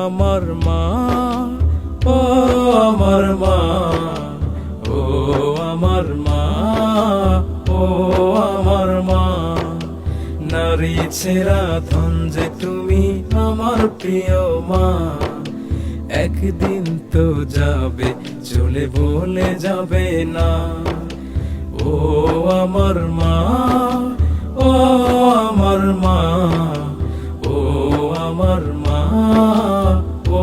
আমার মা, ও আমার মা, ও আমার মা, ও আমার মা। নারী ছেঁড়া ধন যে তুমি আমার প্রিয় মা, একদিন তো যাবে চলে, বলে যাবে না। ও আমার মা, ও আমার মা, ও আমার মা, ও